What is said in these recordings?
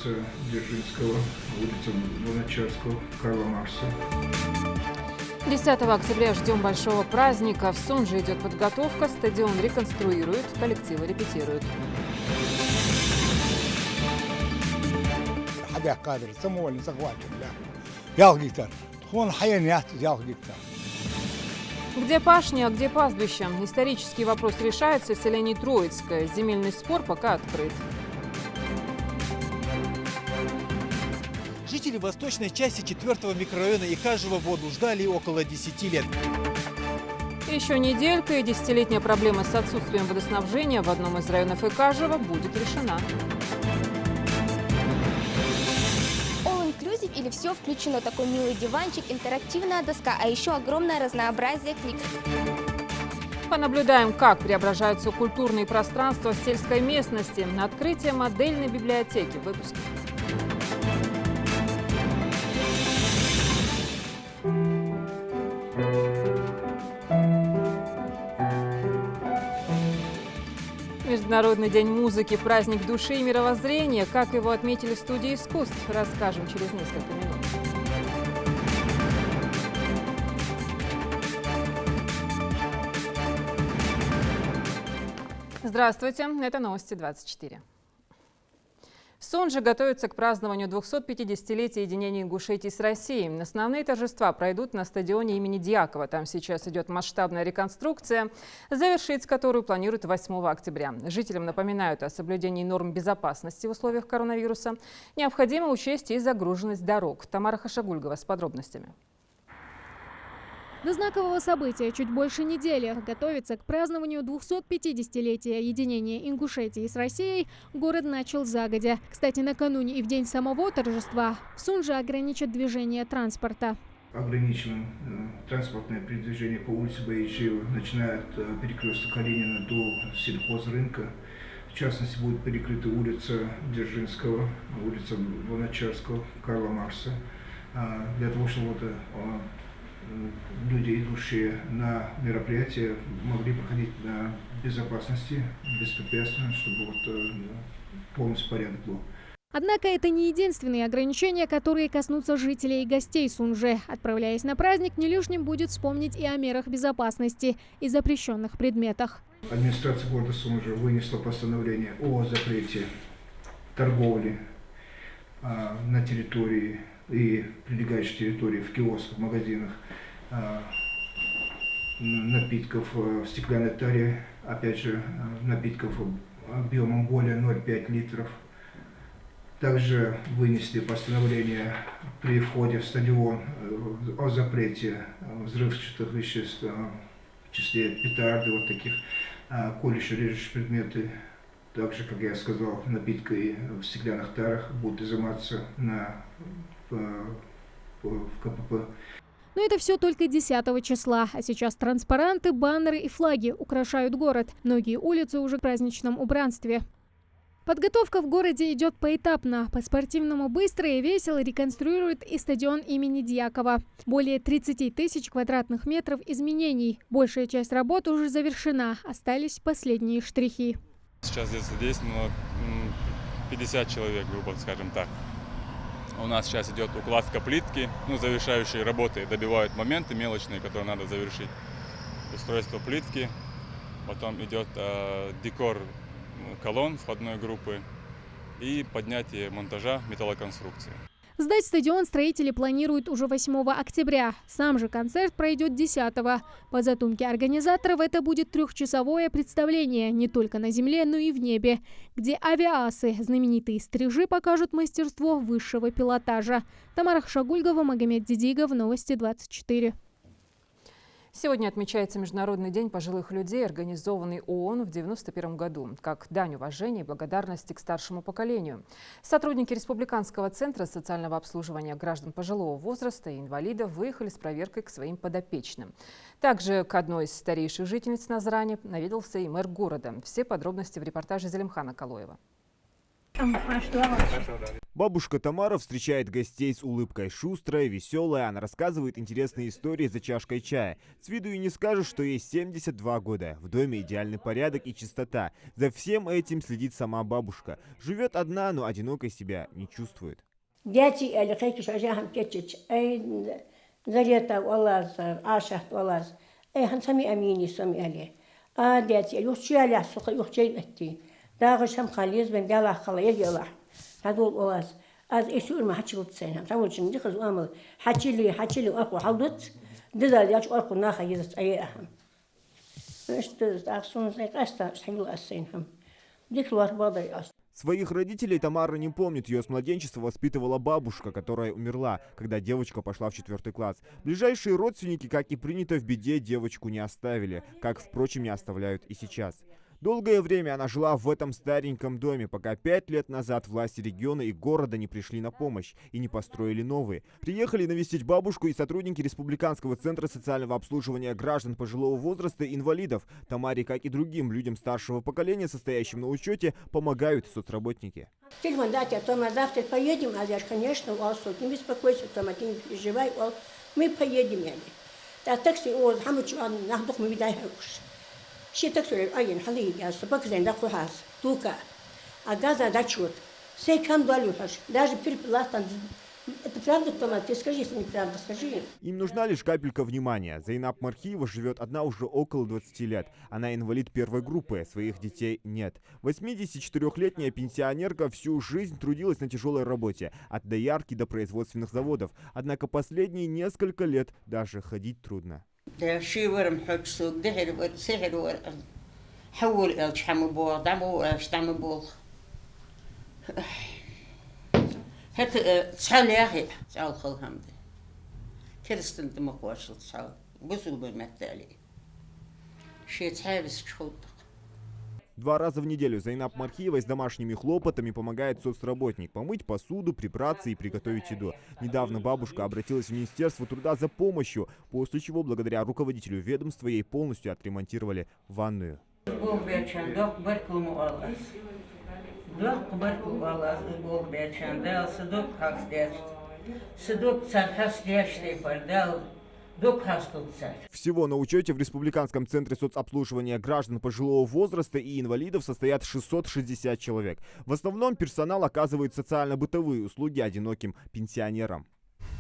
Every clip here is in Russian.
улица Дзержинского, улица Луначарского, Карла Маркса. 10 октября ждем большого праздника. В Сунже идет подготовка, стадион реконструируют, коллективы репетируют. Где пашня, а где пастбище? Исторический вопрос решается в селении Троицкое. Земельный спор пока открыт. Жители восточной части 4-го микрорайона Икажево воду ждали около 10 лет. Еще неделька, и десятилетняя проблема с отсутствием водоснабжения в одном из районов Икажева будет решена. All-inclusive или все включено, такой милый диванчик, интерактивная доска, а еще огромное разнообразие книг. Понаблюдаем, как преображаются культурные пространства в сельской местности. Открытие модельной библиотеки в выпуске. Международный день музыки, праздник души и мировоззрения. Как его отметили в студии искусств, расскажем через несколько минут. Здравствуйте, это новости 24. В Сунже готовятся к празднованию 250-летия единения Ингушетии с Россией. Основные торжества пройдут на стадионе имени Дьякова. Там сейчас идет масштабная реконструкция, завершить которую планируют 8 октября. Жителям напоминают о соблюдении норм безопасности в условиях коронавируса. Необходимо учесть и загруженность дорог. Тамара Хашагульгова с подробностями. До знакового события чуть больше недели. Готовиться к празднованию 250-летия единения Ингушетии с Россией город начал загодя. Кстати, накануне и в день самого торжества в Сунже ограничат движение транспорта. Ограничено транспортное передвижение по улице Баячева, начиная от перекрестка Калинина до сельхозрынка. В частности, будет перекрыта улица Дзержинского, улица Луначарского, Карла Маркса, для того, чтобы люди, идущие на мероприятия, могли проходить на безопасности, беспрепятственно, чтобы полностью порядок был. Однако это не единственные ограничения, которые коснутся жителей и гостей Сунже. Отправляясь на праздник, не лишним будет вспомнить и о мерах безопасности и запрещенных предметах. Администрация города Сунжа вынесла постановление о запрете торговли на территории и прилегающей территории, в киосках, в магазинах, напитков в стеклянной таре, опять же, напитков объемом более 0,5 литров. Также вынесли постановление при входе в стадион о запрете взрывчатых веществ, в числе петарды, вот таких колюще-режущие предметы. Также, как я сказал, напитки в стеклянных тарах будут изыматься в КПП. Но это все только 10 числа. А сейчас транспаранты, баннеры и флаги украшают город. Многие улицы уже в праздничном убранстве. Подготовка в городе идет поэтапно. По-спортивному быстро и весело реконструируют и стадион имени Дьякова. Более 30 тысяч квадратных метров изменений. Большая часть работ уже завершена. Остались последние штрихи. Сейчас здесь задействовано 50 человек, грубо скажем так. У нас сейчас идет укладка плитки, завершающие работы добивают моменты мелочные, которые надо завершить. Устройство плитки, потом идет декор колонн входной группы и поднятие монтажа металлоконструкции. Сдать стадион строители планируют уже 8 октября. Сам же концерт пройдет 10-го. По задумке организаторов, это будет трехчасовое представление не только на земле, но и в небе, где авиасы, знаменитые стрижи, покажут мастерство высшего пилотажа. Тамара Хашагульгова, Магомед Дидигов, Новости 24. Сегодня отмечается Международный день пожилых людей, организованный ООН в 1991 году, как дань уважения и благодарности к старшему поколению. Сотрудники Республиканского центра социального обслуживания граждан пожилого возраста и инвалидов выехали с проверкой к своим подопечным. Также к одной из старейших жительниц Назрани наведался и мэр города. Все подробности в репортаже Зелимхана Калоева. Бабушка Тамара встречает гостей с улыбкой. Шустрая, веселая, она рассказывает интересные истории за чашкой чая. С виду и не скажешь, что ей 72 года. В доме идеальный порядок и чистота. За всем этим следит сама бабушка. Живет одна, но одинокой себя не чувствует. Дети, Зарета Валаз, Ашахт Валаз, Хансами Амини Сами Али. Дети, Юхчаля, Суха Юхчайти. Дагашам Хализ бен Дала Халайла. هذول واس از ایشون ما حكي وتسين تقول شنو دخل وامل حكي لي اخو حضرت دزال ياش اخو ناخ يزت اي اهم مش تاخسون زي قاستا شحال اسينهم ديك الوقت بادر. Своих родителей Тамара не помнит. Ее с младенчества воспитывала бабушка, которая умерла, когда девочка пошла в 4 класс. Ближайшие родственники, как и принято в беде, девочку не оставили, как, впрочем, не оставляют и сейчас. Долгое время она жила в этом стареньком доме, пока 5 лет назад власти региона и города не пришли на помощь и не построили новые. Приехали навестить бабушку и сотрудники Республиканского центра социального обслуживания граждан пожилого возраста и инвалидов. Тамаре, как и другим людям старшего поколения, состоящим на учете, помогают соцработники. Тома, завтра поедем, а я, конечно, не беспокойся, Тома, ты не переживай, мы поедем. Такси, мы видаем. شيء تكسر أين حلي يا سباق زين دخل هاس توكا أجازة داشوت سي كم دولار فش даже переплата это правда Тома, скажи, если не правда, скажи. Им нужна лишь капелька внимания. Зайнаб Мархиева живет одна уже около 20 лет. Она инвалид первой группы, своих детей нет. 84-летняя пенсионерка всю жизнь трудилась на тяжелой работе, от доярки до производственных заводов. Однако последние несколько лет даже ходить трудно. شي ورم حج سوق دهر سهر ور حول الش حمبول دمو الش دمبول هت تصحل يا أخي تصحل خل همد كرستن تمقواش تصحل بزول بمثالي شيء تحابس شخوط. 2 раза в неделю Зайнаб Мархиевой с домашними хлопотами помогает соцработник помыть посуду, прибраться и приготовить еду. Недавно бабушка обратилась в Министерство труда за помощью, после чего благодаря руководителю ведомства ей полностью отремонтировали ванную. Всего на учете в Республиканском центре соцобслуживания граждан пожилого возраста и инвалидов состоят 660 человек. В основном персонал оказывает социально-бытовые услуги одиноким пенсионерам.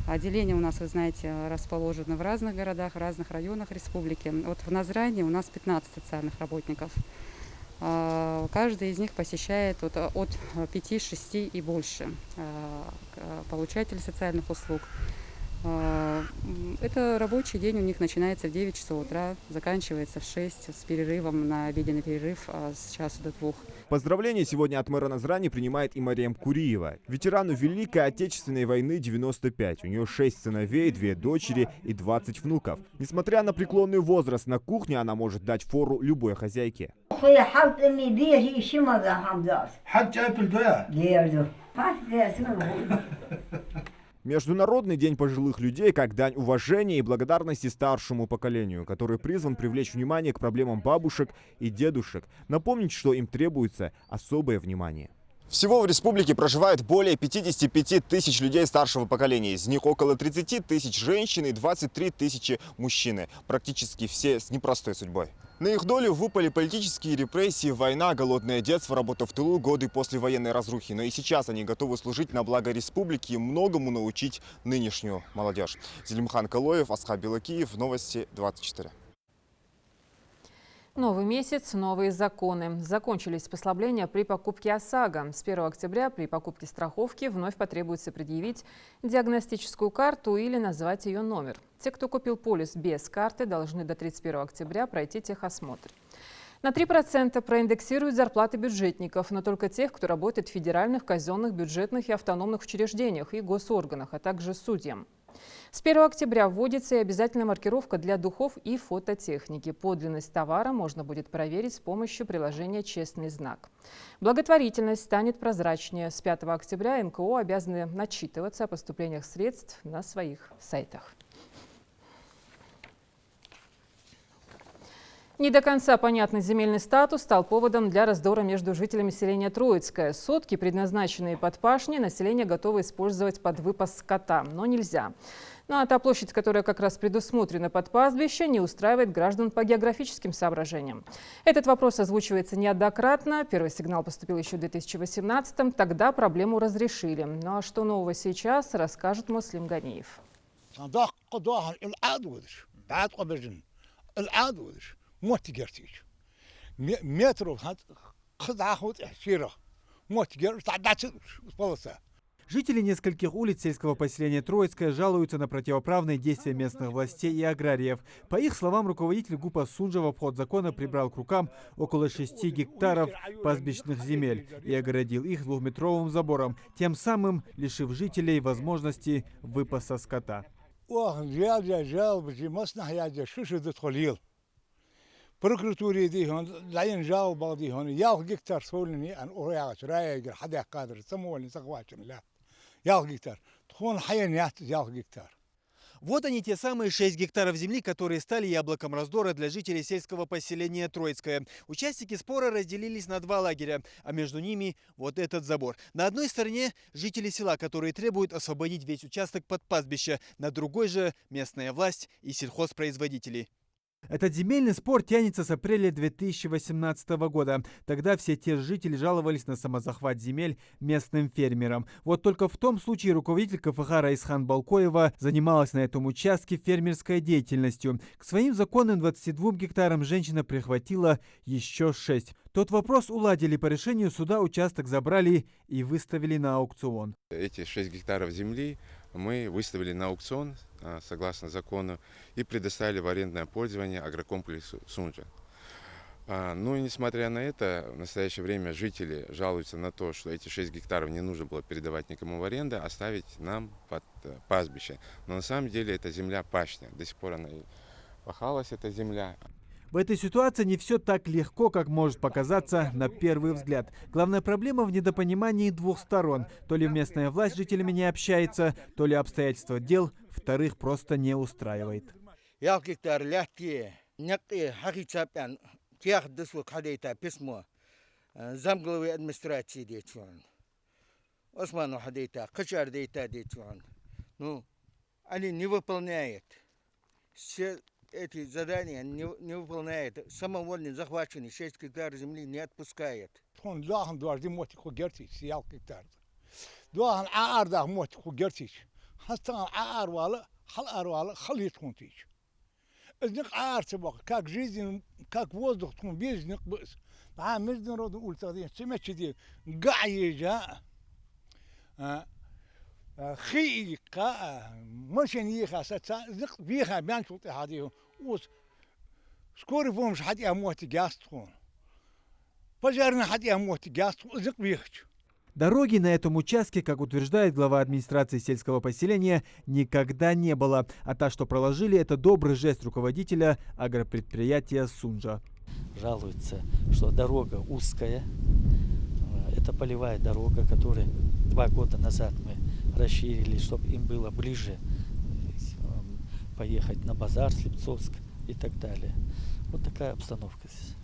Отделение у нас, вы знаете, расположено в разных городах, в разных районах республики. Вот в Назране у нас 15 социальных работников. Каждый из них посещает от 5-6 и больше получателей социальных услуг. Это рабочий день у них начинается в 9 часов утра, заканчивается в 6 с перерывом на обеденный перерыв с часу до 2. Поздравления сегодня от мэра Назрани принимает и Мариям Куриева. Ветерану Великой Отечественной войны 95. У нее 6 сыновей, 2 дочери и 20 внуков. Несмотря на преклонный возраст, на кухне она может дать фору любой хозяйке. Международный день пожилых людей как дань уважения и благодарности старшему поколению, который призван привлечь внимание к проблемам бабушек и дедушек, напомнить, что им требуется особое внимание. Всего в республике проживает более 55 тысяч людей старшего поколения. Из них около 30 тысяч женщин и 23 тысячи мужчины. Практически все с непростой судьбой. На их долю выпали политические репрессии, война, голодное детство, работа в тылу, годы послевоенной разрухи. Но и сейчас они готовы служить на благо республики и многому научить нынешнюю молодежь. Зелимхан Калоев, Асхаб Белакиев, Новости 24. Новый месяц, новые законы. Закончились послабления при покупке ОСАГО. С 1 октября при покупке страховки вновь потребуется предъявить диагностическую карту или назвать ее номер. Те, кто купил полис без карты, должны до 31 октября пройти техосмотр. На 3% проиндексируют зарплаты бюджетников, но только тех, кто работает в федеральных, казенных, бюджетных и автономных учреждениях и госорганах, а также судьям. С 1 октября вводится и обязательная маркировка для духов и фототехники. Подлинность товара можно будет проверить с помощью приложения «Честный знак». Благотворительность станет прозрачнее. С 5 октября НКО обязаны начитываться о поступлениях средств на своих сайтах. Не до конца понятный земельный статус стал поводом для раздора между жителями селения Троицкое. Сотки, предназначенные под пашни, население готово использовать под выпас скота, но нельзя. Ну а та площадь, которая как раз предусмотрена под пастбище, не устраивает граждан по географическим соображениям. Этот вопрос озвучивается неоднократно. Первый сигнал поступил еще в 2018-м. Тогда проблему разрешили. Ну а что нового сейчас, расскажет Муслим Ганиев. Жители нескольких улиц сельского поселения Троицкое жалуются на противоправные действия местных властей и аграриев. По их словам, руководитель ГУПа Сунжа в обход закона прибрал к рукам около 6 гектаров пастбищных земель и огородил их двухметровым забором, тем самым лишив жителей возможности выпаса скота. Прокуратуре дихон, лайн жал балдихон, ял гектар солни, ан уряч, раягер, хадя кадр, самоль, захвачен, ля. Ял гектар. Тхон хаян ят, ял гектар. Вот они, те самые 6 гектаров земли, которые стали яблоком раздора для жителей сельского поселения Троицкое. Участники спора разделились на два лагеря, а между ними вот этот забор. На одной стороне жители села, которые требуют освободить весь участок под пастбище, на другой же местная власть и сельхозпроизводители. Этот земельный спор тянется с апреля 2018 года. Тогда все те же жители жаловались на самозахват земель местным фермерам. Вот только в том случае руководитель КФХ Раисхан Балкоева занималась на этом участке фермерской деятельностью. К своим законным 22 гектарам женщина прихватила еще 6. Тот вопрос уладили. По решению суда участок забрали и выставили на аукцион. Эти 6 гектаров земли мы выставили на аукцион согласно закону и предоставили в арендное пользование агрокомплексу Сунжа. Ну и несмотря на это, в настоящее время жители жалуются на то, что эти 6 гектаров не нужно было передавать никому в аренду, оставить нам под пастбище. Но на самом деле это земля пашня. До сих пор она и пахалась, эта земля. В этой ситуации не все так легко, как может показаться на первый взгляд. Главная проблема в недопонимании двух сторон. То ли местная власть с жителями не общается, то ли обстоятельства дел вторых просто не устраивает. Они не выполняют. Эти задания не выполняет. Самовольно захваченный 6 гектаров земли не отпускает. Он дахан дважды мотику гертич, сиял гектар. Дахан аар мотику гертич. Хастан аар вала, хал аар вала, халит хунтич. Изник аар собак, как жизнь, как воздух, тун безник быс. А международный ультрадин, семечи гаежа. خيقة مشان يخا زق بيخا بيانشوت هذه وس سكوري فومش حد يموت جاستون пожарно حد يموت جاستون زق بيخش. Дороги на этом участке, как утверждает глава администрации сельского поселения, никогда не было. А та, что проложили, это добрый жест руководителя агропредприятия Сунжа. Жалуются, что дорога узкая. Это полевая дорога, которую 2 года назад мы расширили, чтобы им было ближе поехать на базар Слепцовск и так далее. Вот такая обстановка здесь.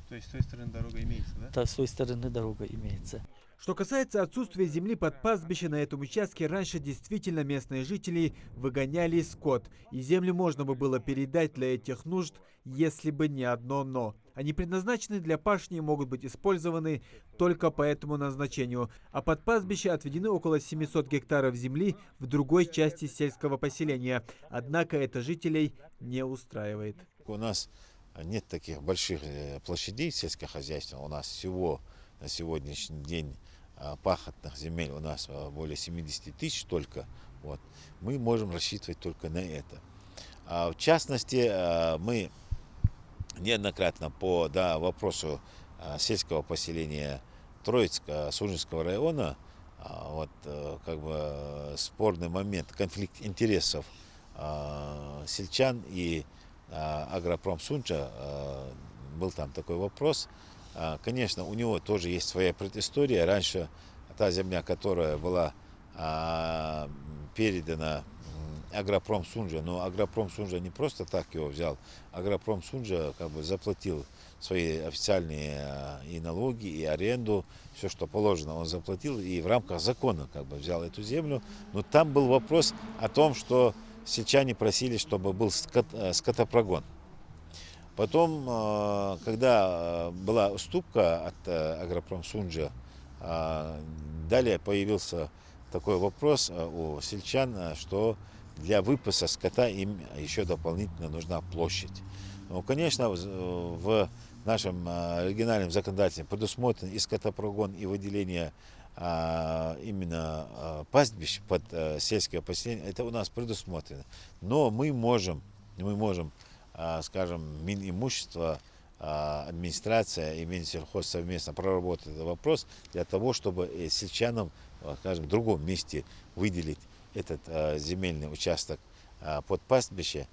То есть с той стороны дорога имеется, да? Да, с той стороны дорога имеется. Что касается отсутствия земли под пастбище, на этом участке раньше действительно местные жители выгоняли скот, и землю можно бы было передать для этих нужд, если бы не одно «но». Они предназначены для пашни и могут быть использованы только по этому назначению, а под пастбище отведены около 700 гектаров земли в другой части сельского поселения. Однако это жителей не устраивает. У нас нет таких больших площадей сельскохозяйственных. У нас всего на сегодняшний день пахотных земель у нас более 70 тысяч только. Вот. Мы можем рассчитывать только на это. В частности, мы неоднократно по вопросу сельского поселения Троицкого Сунжского района, вот как бы спорный момент, конфликт интересов сельчан и Агропром Сунжа, был там такой вопрос. Конечно, у него тоже есть своя предыстория. Раньше та земля, которая была передана Агропром Сунжа, но Агропром Сунжа не просто так его взял. Агропром Сунжа как бы заплатил свои официальные и налоги, и аренду, все, что положено, он заплатил и в рамках закона как бы взял эту землю. Но там был вопрос о том, что сельчане просили, чтобы был скотопрогон. Потом, когда была уступка от Агропром Сунжа, далее появился такой вопрос у сельчан, что для выпаса скота им еще дополнительно нужна площадь. Ну, конечно, в нашем региональном законодательстве предусмотрен и скотопрогон, и выделение именно пастбищ под сельское поселение. Это у нас предусмотрено. Но мы можем, скажем, Минимущество, администрация и Минсельхоз совместно проработать этот вопрос для того, чтобы сельчанам, скажем, в другом месте выделить этот земельный участок под пастбище,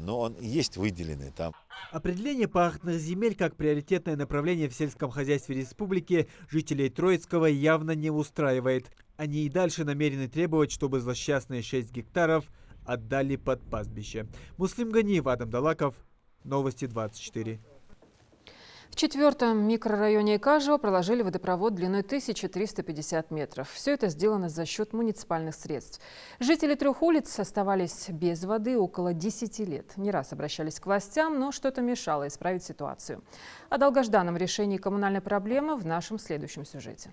но он есть выделенный там. Определение пахотных земель как приоритетное направление в сельском хозяйстве республики жителей Троицкого явно не устраивает. Они и дальше намерены требовать, чтобы злосчастные 6 гектаров отдали под пастбище. Муслим Ганиев, Адам Далаков, Новости 24. В 4-м микрорайоне Икажево проложили водопровод длиной 1350 метров. Все это сделано за счет муниципальных средств. Жители 3 улиц оставались без воды около 10 лет. Не раз обращались к властям, но что-то мешало исправить ситуацию. О долгожданном решении коммунальной проблемы в нашем следующем сюжете.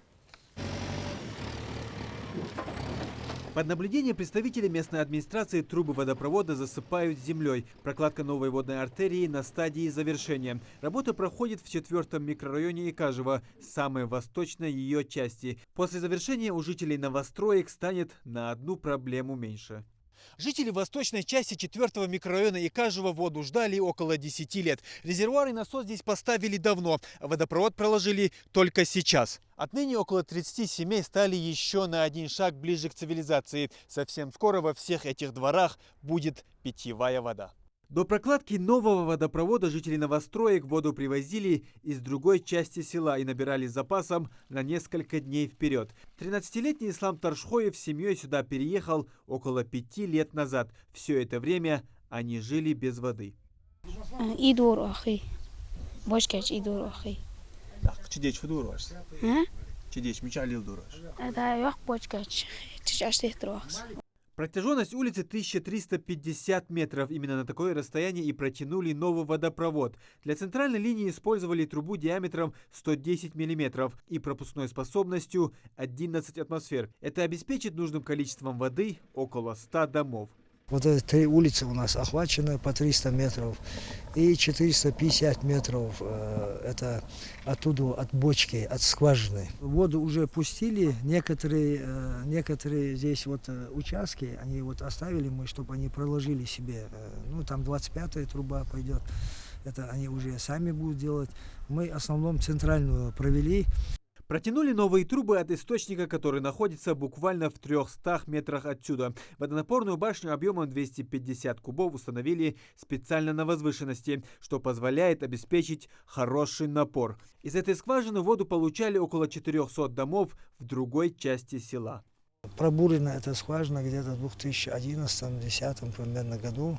Под наблюдением представителей местной администрации трубы водопровода засыпают землей. Прокладка новой водной артерии на стадии завершения. Работа проходит в 4-м микрорайоне Икажево, самой восточной ее части. После завершения у жителей новостроек станет на одну проблему меньше. Жители восточной части 4-го микрорайона Икажево воду ждали около 10 лет. Резервуар и насос здесь поставили давно, а водопровод проложили только сейчас. Отныне около 30 семей стали еще на один шаг ближе к цивилизации. Совсем скоро во всех этих дворах будет питьевая вода. До прокладки нового водопровода жители новостроек воду привозили из другой части села и набирали запасом на несколько дней вперед. 13-летний Ислам Таршхоев с семьей сюда переехал около 5 лет назад. Все это время они жили без воды. Протяженность улицы 1350 метров. Именно на такое расстояние и протянули новый водопровод. Для центральной линии использовали трубу диаметром 110 мм и пропускной способностью 11 атмосфер. Это обеспечит нужным количеством воды около 100 домов. Вот эти 3 улицы у нас охвачены по 300 метров и 450 метров это оттуда от бочки, от скважины. Воду уже пустили, некоторые здесь вот участки, они вот оставили мы, чтобы они проложили себе, ну там 25-я труба пойдет, это они уже сами будут делать. Мы в основном центральную провели. Протянули новые трубы от источника, который находится буквально в 300 метрах отсюда. Водонапорную башню объемом 250 кубов установили специально на возвышенности, что позволяет обеспечить хороший напор. Из этой скважины воду получали около 400 домов в другой части села. Пробурена эта скважина где-то в 2011-2010 примерно году.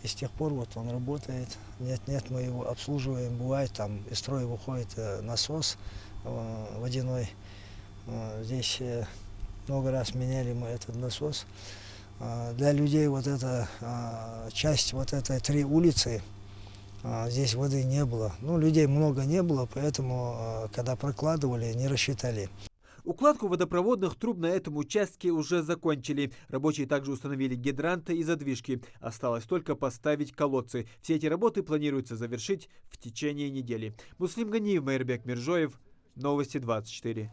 И с тех пор вот он работает. Нет, мы его обслуживаем. Бывает, там из строя выходит насос водяной. Здесь много раз меняли мы этот насос. Для людей вот эта часть, вот этой 3 улицы, здесь воды не было. Ну, людей много не было, поэтому, когда прокладывали, не рассчитали. Укладку водопроводных труб на этом участке уже закончили. Рабочие также установили гидранты и задвижки. Осталось только поставить колодцы. Все эти работы планируется завершить в течение недели. Муслим Ганиев, Майрбек Миржоев, Новости 24.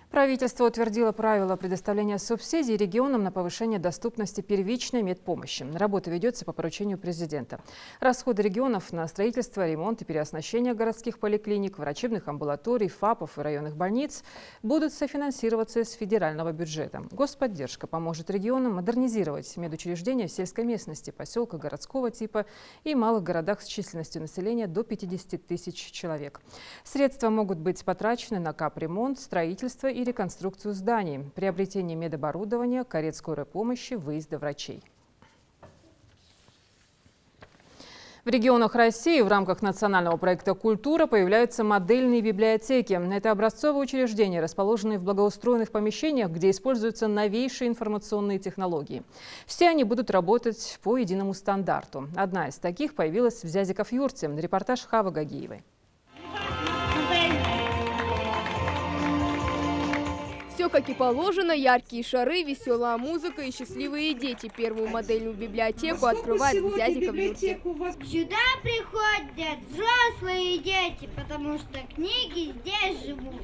Правительство утвердило правила предоставления субсидий регионам на повышение доступности первичной медпомощи. Работа ведется по поручению президента. Расходы регионов на строительство, ремонт и переоснащение городских поликлиник, врачебных амбулаторий, ФАПов и районных больниц будут софинансироваться из федерального бюджета. Господдержка поможет регионам модернизировать медучреждения в сельской местности, поселках городского типа и малых городах с численностью населения до 50 тысяч человек. Средства могут быть потрачены на капремонт, строительство и и реконструкцию зданий, приобретение медоборудования, карет скорой помощи, выезда врачей. В регионах России в рамках национального проекта «Культура» появляются модельные библиотеки. Это образцовые учреждения, расположенные в благоустроенных помещениях, где используются новейшие информационные технологии. Все они будут работать по единому стандарту. Одна из таких появилась в Зязиков-Юрте. Репортаж Хавы Гагиевой. Все как и положено, яркие шары, веселая музыка и счастливые дети. Первую модельную библиотеку открывают в Зязиков-Юрте. Сюда приходят взрослые дети, потому что книги здесь живут.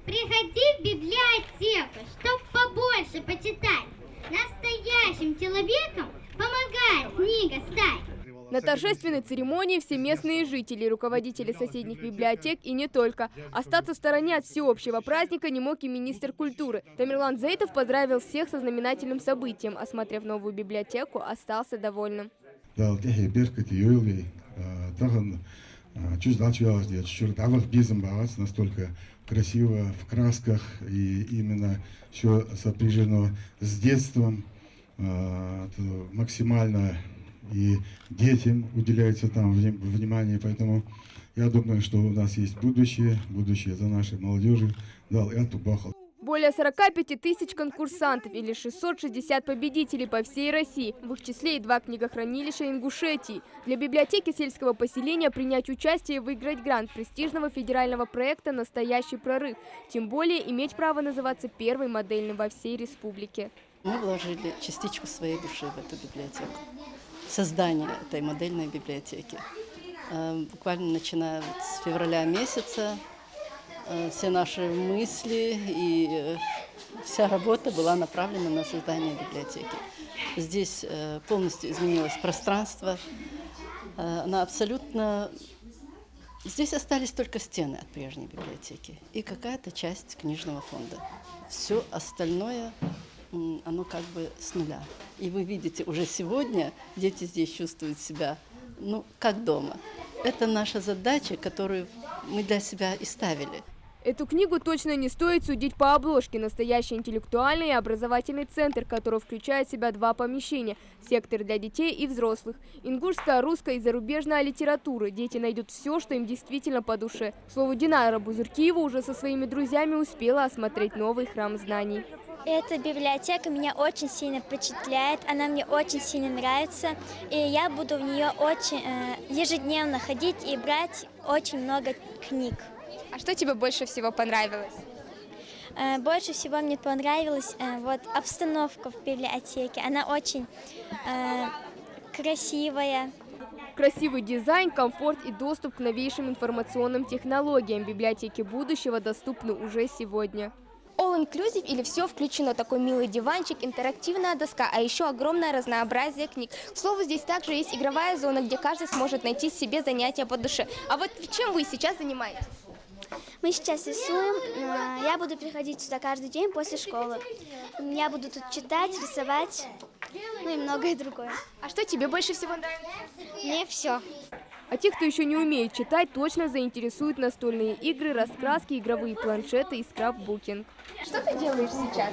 Приходи в библиотеку, чтоб побольше почитать. Настоящим человеком помогает книга стать. На торжественной церемонии все местные жители, руководители соседних библиотек и не только. Остаться в стороне от всеобщего праздника не мог и министр культуры. Тамерлан Зейтов поздравил всех со знаменательным событием. Осмотрев новую библиотеку, остался довольным. Настолько красиво, в красках, и именно все сопряжено с детством, максимально и детям уделяется там внимание, поэтому я думаю, что у нас есть будущее за нашей молодежью. Более 45 тысяч конкурсантов или 660 победителей по всей России, в их числе и 2 книгохранилища Ингушетии. Для библиотеки сельского поселения принять участие и выиграть грант престижного федерального проекта «Настоящий прорыв». Тем более иметь право называться первой модельной во всей республике. Мы вложили частичку своей души в эту библиотеку. Создание этой модельной библиотеки. Буквально начиная с февраля месяца все наши мысли и вся работа была направлена на создание библиотеки. Здесь полностью изменилось пространство. Она абсолютно... Здесь остались только стены от прежней библиотеки и какая-то часть книжного фонда. Все остальное... оно как бы с нуля. И вы видите, уже сегодня дети здесь чувствуют себя, как дома. Это наша задача, которую мы для себя и ставили. Эту книгу точно не стоит судить по обложке. Настоящий интеллектуальный и образовательный центр, который включает в себя 2 помещения. Сектор для детей и взрослых. Ингушская, русская и зарубежная литература. Дети найдут все, что им действительно по душе. К слову, Динара Бузуркиева уже со своими друзьями успела осмотреть новый храм знаний. Эта библиотека меня очень сильно впечатляет, она мне очень сильно нравится, и я буду в нее очень ежедневно ходить и брать очень много книг. А что тебе больше всего понравилось? Больше всего мне понравилась обстановка в библиотеке, она очень красивая. Красивый дизайн, комфорт и доступ к новейшим информационным технологиям библиотеки будущего доступны уже сегодня. All-inclusive или все включено, такой милый диванчик, интерактивная доска, а еще огромное разнообразие книг. К слову, здесь также есть игровая зона, где каждый сможет найти себе занятия по душе. А вот чем вы сейчас занимаетесь? Мы сейчас рисуем, я буду приходить сюда каждый день после школы. Я буду тут читать, рисовать, и многое другое. А что тебе больше всего нравится? Мне все. А тех, кто еще не умеет читать, точно заинтересуют настольные игры, раскраски, игровые планшеты и скрапбукинг. Что ты делаешь сейчас?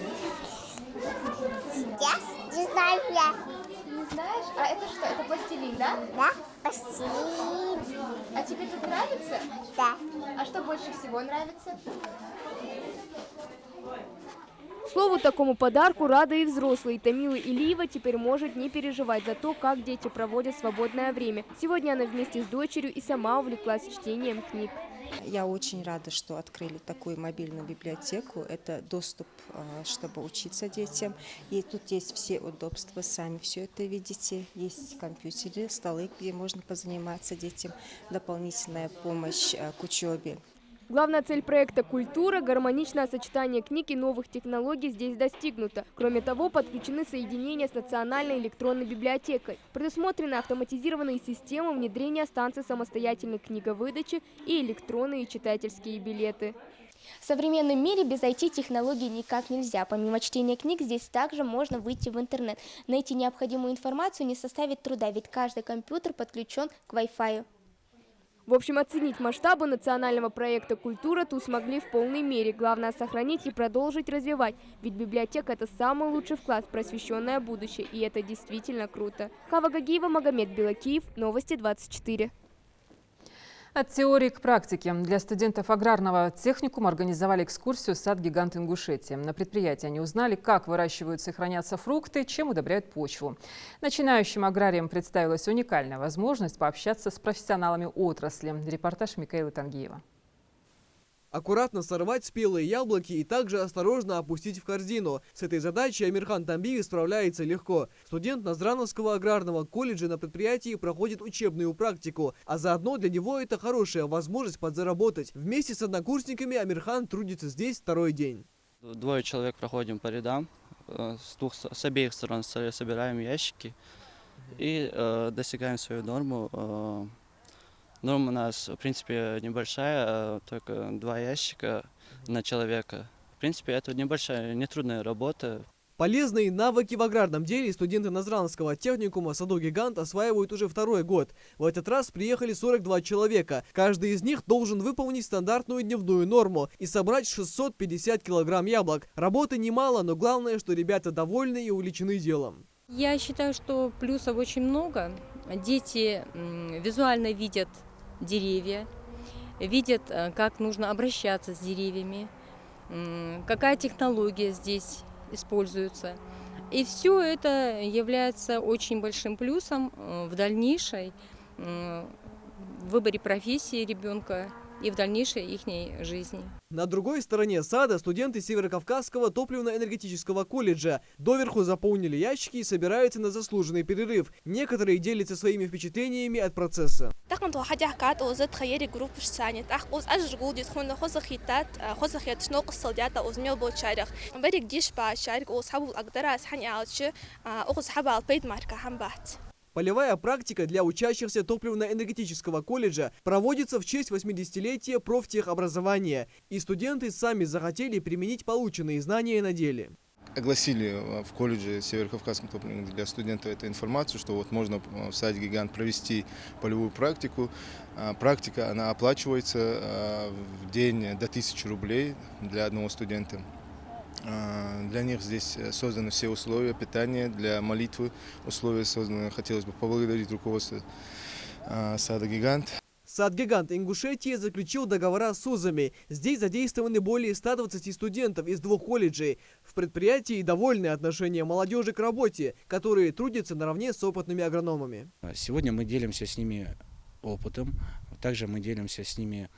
Сейчас не знаю я. Не знаешь? А это что? Это пластилин, да? Да, пластилин. А тебе тут нравится? Да. А что больше всего нравится? К слову, такому подарку рады и взрослые. Тамила Илиева теперь может не переживать за то, как дети проводят свободное время. Сегодня она вместе с дочерью и сама увлеклась чтением книг. Я очень рада, что открыли такую мобильную библиотеку. Это доступ, чтобы учиться детям. И тут есть все удобства, сами все это видите. Есть компьютеры, столы, где можно позаниматься детям. Дополнительная помощь к учебе. Главная цель проекта «Культура» – гармоничное сочетание книг и новых технологий здесь достигнуто. Кроме того, подключены соединения с национальной электронной библиотекой. Предусмотрены автоматизированные системы внедрения станций самостоятельной книговыдачи и электронные читательские билеты. В современном мире без IT-технологий никак нельзя. Помимо чтения книг, здесь также можно выйти в интернет. Найти необходимую информацию не составит труда, ведь каждый компьютер подключен к Wi-Fi. В общем, оценить масштабы национального проекта «Культура» тут смогли в полной мере. Главное – сохранить и продолжить развивать. Ведь библиотека – это самый лучший вклад в просвещенное будущее. И это действительно круто. Хава Гагиева, Магомед Белакиев. Новости 24. От теории к практике. Для студентов аграрного техникума организовали экскурсию в сад-гигант Ингушетии. На предприятии они узнали, как выращиваются и хранятся фрукты, чем удобряют почву. Начинающим аграриям представилась уникальная возможность пообщаться с профессионалами отрасли. Репортаж Микаэлы Тангиева. Аккуратно сорвать спелые яблоки и также осторожно опустить в корзину. С этой задачей Амирхан Тамбиев справляется легко. Студент Назрановского аграрного колледжа на предприятии проходит учебную практику, а заодно для него это хорошая возможность подзаработать. Вместе с однокурсниками Амирхан трудится здесь второй день. 2 человек проходим по рядам, с обеих сторон собираем ящики и достигаем свою норму. Норма у нас, в принципе, небольшая, только 2 ящика на человека. В принципе, это небольшая, нетрудная работа. Полезные навыки в аграрном деле студенты Назрановского техникума «Саду-гигант» осваивают уже второй год. В этот раз приехали 42 человека. Каждый из них должен выполнить стандартную дневную норму и собрать 650 килограмм яблок. Работы немало, но главное, что ребята довольны и увлечены делом. Я считаю, что плюсов очень много. Дети визуально видят деревья, видят, как нужно обращаться с деревьями, какая технология здесь используется. И все это является очень большим плюсом в дальнейшей выборе профессии ребенка и в дальнейшей их жизни. На другой стороне сада студенты Северокавказского топливно-энергетического колледжа доверху заполнили ящики и собираются на заслуженный перерыв. Некоторые делятся своими впечатлениями от процесса. Полевая практика для учащихся топливно-энергетического колледжа проводится в честь 80-летия профтехобразования, и студенты сами захотели применить полученные знания на деле. Огласили в колледже Северокавказском топливном для студентов эту информацию, что вот можно в саде «Гигант» провести полевую практику. Практика, она оплачивается в день до 1000 рублей для одного студента. Для них здесь созданы все условия питания, для молитвы условия созданы. Хотелось бы поблагодарить руководство сада «Гигант». Сад-гигант Ингушетии заключил договора с вузами. Здесь задействованы более 120 студентов из 2 колледжей. В предприятии довольны отношения молодежи к работе, которые трудятся наравне с опытными агрономами. Сегодня мы делимся с ними опытом, также мы делимся с ними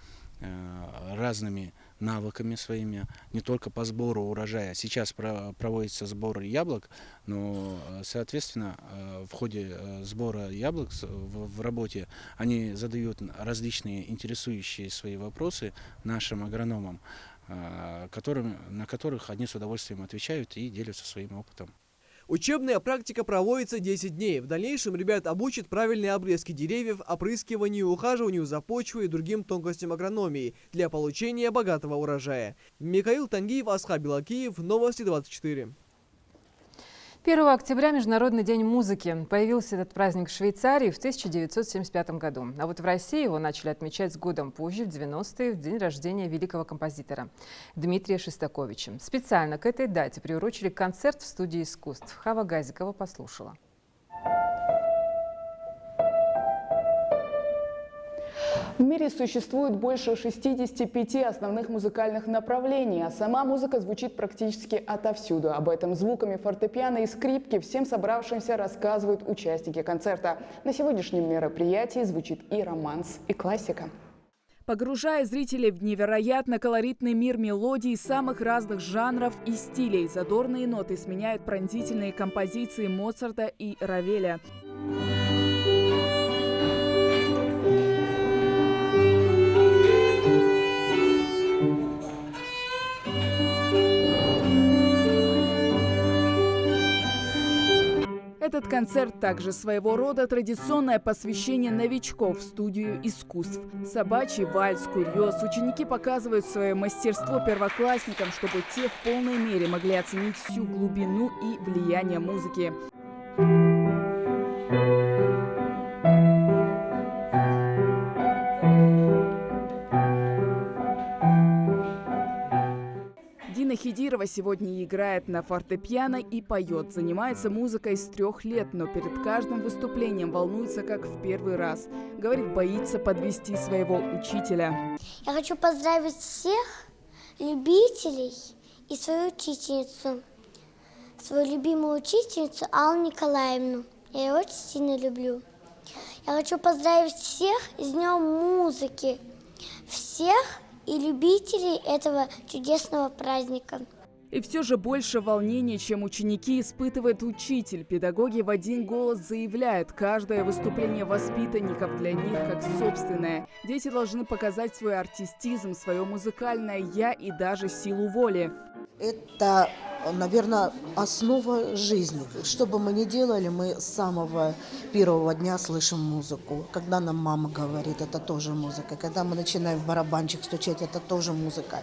разными навыками своими, не только по сбору урожая. Сейчас проводится сбор яблок, но, соответственно, в ходе сбора яблок в работе они задают различные интересующие свои вопросы нашим агрономам, на которых они с удовольствием отвечают и делятся своим опытом. Учебная практика проводится 10 дней. В дальнейшем ребят обучат правильной обрезки деревьев, опрыскиванию, ухаживанию за почвой и другим тонкостям агрономии для получения богатого урожая. Микаэл Тангиев, Асхаб Белакиев, Новости 24. 1 октября – Международный день музыки. Появился этот праздник в Швейцарии в 1975 году. А вот в России его начали отмечать с годом позже, в 90-е, в день рождения великого композитора Дмитрия Шостаковича. Специально к этой дате приурочили концерт в студии искусств. Хава Газикова послушала. В мире существует больше 65 основных музыкальных направлений, а сама музыка звучит практически отовсюду. Об этом звуками фортепиано и скрипки всем собравшимся рассказывают участники концерта. На сегодняшнем мероприятии звучит и романс, и классика. Погружая зрителей в невероятно колоритный мир мелодий самых разных жанров и стилей, задорные ноты сменяют пронзительные композиции Моцарта и Равеля. Этот концерт также своего рода традиционное посвящение новичков в студию искусств. Собачий вальс, курьез. Ученики показывают свое мастерство первоклассникам, чтобы те в полной мере могли оценить всю глубину и влияние музыки. Хидирова сегодня играет на фортепиано и поет. Занимается музыкой с 3 лет, но перед каждым выступлением волнуется, как в первый раз. Говорит, боится подвести своего учителя. Я хочу поздравить всех любителей и свою учительницу, свою любимую учительницу Аллу Николаевну. Я ее очень сильно люблю. Я хочу поздравить всех с Днем музыки, всех и любителей этого чудесного праздника. И все же больше волнений, чем ученики, испытывает учитель. Педагоги в один голос заявляют, каждое выступление воспитанников для них как собственное. Дети должны показать свой артистизм, свое музыкальное «я» и даже силу воли. Это, наверное, основа жизни. Что бы мы ни делали, мы с самого первого дня слышим музыку. Когда нам мама говорит, это тоже музыка. Когда мы начинаем в барабанчик стучать, это тоже музыка.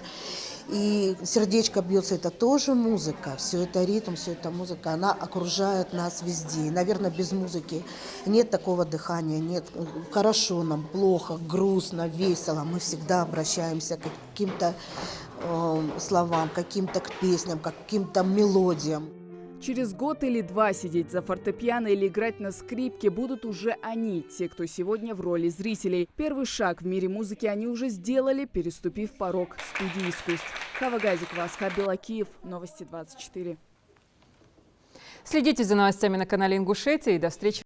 И сердечко бьется, это тоже музыка. Все это ритм, все это музыка. Она окружает нас везде. И, наверное, без музыки нет такого дыхания, нет хорошо нам, плохо, грустно, весело. Мы всегда обращаемся к каким-то словам, каким-то к песням, каким-то мелодиям. Через год или два сидеть за фортепиано или играть на скрипке будут уже они, те, кто сегодня в роли зрителей. Первый шаг в мире музыки они уже сделали, переступив порог студии искусств. Хава Газикова, Асхаб Белакиев, Новости 24. Следите за новостями на канале Ингушетии и до встречи.